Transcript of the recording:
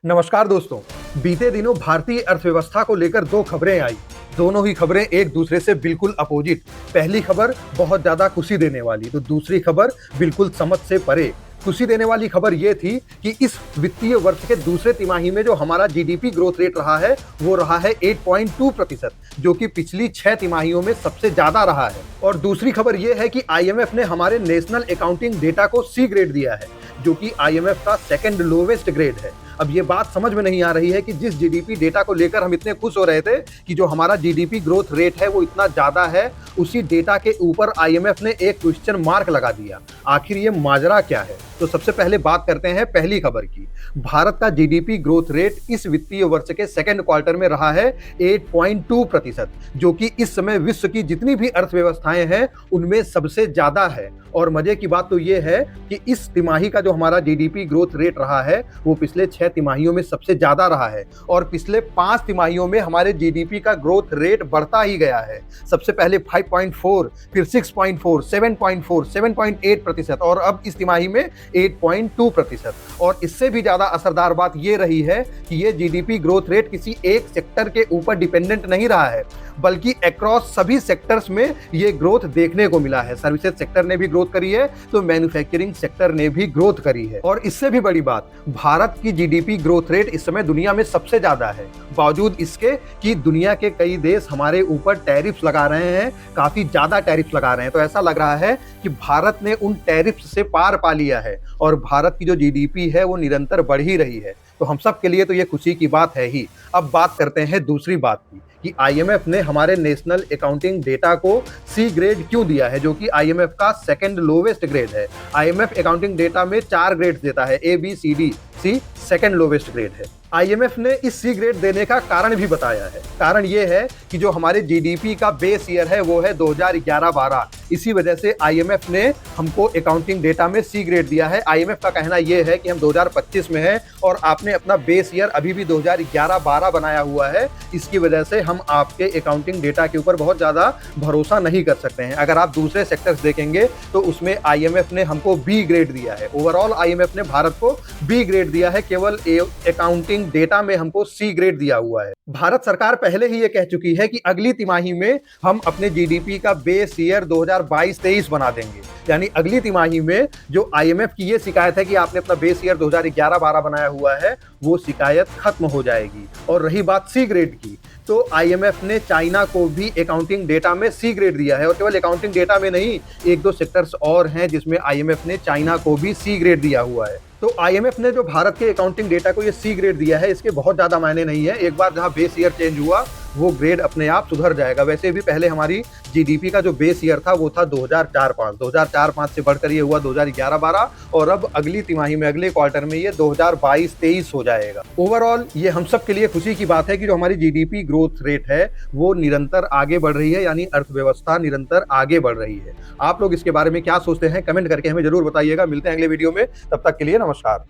नमस्कार दोस्तों। बीते दिनों भारतीय अर्थव्यवस्था को लेकर दो खबरें आई। दोनों ही खबरें एक दूसरे से बिल्कुल अपोजिट। पहली खबर बहुत ज्यादा खुशी देने वाली, तो दूसरी खबर बिल्कुल समझ से परे। खुशी देने वाली खबर ये थी कि इस वित्तीय वर्ष के दूसरे तिमाही में जो हमारा जीडीपी ग्रोथ रेट रहा है वो रहा है 8.2%, जो कि पिछली 6 तिमाहियों में सबसे ज्यादा रहा है। और दूसरी खबर ये है कि आईएमएफ ने हमारे नेशनल अकाउंटिंग डेटा को सी ग्रेड दिया है, जो कि आईएमएफ का सेकंड लोवेस्ट ग्रेड है। अब ये बात समझ में नहीं आ रही है कि जिस जीडीपी डेटा को लेकर हम इतने खुश हो रहे थे कि जो हमारा जीडीपी ग्रोथ रेट है वो इतना ज्यादा है, उसी डेटा के ऊपर आईएमएफ ने एक क्वेश्चन मार्क लगा दिया। आखिर ये माजरा क्या है? तो सबसे पहले बात करते हैं पहली खबर की। भारत का जीडीपी ग्रोथ रेट इस वित्तीय वर्ष के सेकंड क्वार्टर में रहा है 8.2%, जो कि इस समय विश्व की जितनी भी अर्थव्यवस्थाएं हैं उनमें सबसे ज्यादा है। और मजे की बात तो ये है कि इस तिमाही का जो हमारा जीडीपी ग्रोथ रेट रहा है वो पिछले 6 तिमाहियों में सबसे ज्यादा रहा है। और पिछले 5 तिमाहियों में हमारे जीडीपी का ग्रोथ रेट बढ़ता ही गया है। सबसे पहले 5.4, फिर 6.4, 7.4, 7.8% और अब इस तिमाही में 8.2%। और इससे भी ज्यादा असरदार बात ये रही है कि ये जीडीपी ग्रोथ रेट किसी एक सेक्टर के ऊपर डिपेंडेंट नहीं रहा है, बल्कि अक्रॉस सभी सेक्टर्स में ये ग्रोथ देखने को मिला है। सर्विसेज सेक्टर ने भी ग्रोथ करी है तो मैन्युफैक्चरिंग सेक्टर ने भी ग्रोथ करी है। और इससे भी बड़ी बात, भारत की जीडीपी ग्रोथ रेट इस समय दुनिया में सबसे ज्यादा है, बावजूद इसके कि दुनिया के कई देश हमारे ऊपर टैरिफ्स लगा रहे हैं, काफी ज्यादा टैरिफ्स लगा रहे हैं। तो ऐसा लग रहा है कि भारत ने उन टैरिफ्स से पार पा लिया है और भारत की जो जीडीपी है वो निरंतर बढ़ ही रही है। तो हम सब के लिए तो ये खुशी की बात है ही। अब बात करते हैं दूसरी बात की कि आईएमएफ ने हमारे नेशनल अकाउंटिंग डेटा को सी ग्रेड क्यों दिया है, जो कि आईएमएफ का सेकंड लोवेस्ट ग्रेड है। आईएमएफ अकाउंटिंग डेटा में 4 ग्रेड देता है, A B C D, C second lowest grade है। आईएमएफ ने इस सी ग्रेड देने का कारण भी बताया है। कारण ये है कि जो हमारे जीडीपी का बेस ईयर है वो है 2011-12। इसी वजह से आईएमएफ ने हमको अकाउंटिंग डेटा में सी ग्रेड दिया है। आईएमएफ का कहना यह है कि हम 2025 में हैं और आपने अपना बेस ईयर अभी भी 2011-12 बनाया हुआ है, इसकी वजह से हम आपके अकाउंटिंग डेटा के ऊपर बहुत ज़्यादा भरोसा नहीं कर सकते हैं। अगर आप दूसरे सेक्टर्स देखेंगे तो उसमें आईएमएफ ने हमको बी ग्रेड दिया है। ओवरऑल आईएमएफ ने भारत को बी ग्रेड दिया है, केवल अकाउंटिंग डेटा में हमको सी ग्रेड दिया हुआ है। भारत सरकार पहले ही ये कह चुकी है कि अगली तिमाही में हम अपने जीडीपी का बेस ईयर 2022-23 बना देंगे। यानी अगली तिमाही में जो आईएमएफ की ये शिकायत है कि आपने अपना बेस ईयर 2011-12 बनाया हुआ है, वो शिकायत खत्म हो जाएगी। और रही बात सी ग्रेड की, तो आईएमएफ ने चाइना को भी अकाउंटिंग डेटा में सी ग्रेड दिया है। और केवल अकाउंटिंग डेटा में नहीं, एक दो सेक्टर्स और हैं जिसमें आईएमएफ ने चाइना को भी सी ग्रेड दिया हुआ है। तो आईएमएफ ने जो भारत के अकाउंटिंग डेटा को ये सी ग्रेड दिया है, इसके बहुत ज़्यादा मायने नहीं है। एक बार जहाँ बेस ईयर चेंज हुआ वो ग्रेड अपने आप सुधर जाएगा। वैसे भी पहले हमारी जीडीपी का जो बेस ईयर था वो था 2004-5 से बढ़कर ये हुआ 2011-12 और अब अगली तिमाही में, अगले क्वार्टर में ये 2022-23 हो जाएगा। ओवरऑल ये हम सब के लिए खुशी की बात है कि जो हमारी जीडीपी ग्रोथ रेट है वो निरंतर आगे बढ़ रही है, यानी अर्थव्यवस्था निरंतर आगे बढ़ रही है। आप लोग इसके बारे में क्या सोचते हैं, कमेंट करके हमें जरूर बताइएगा। मिलते हैं अगले वीडियो में, तब तक के लिए नमस्कार।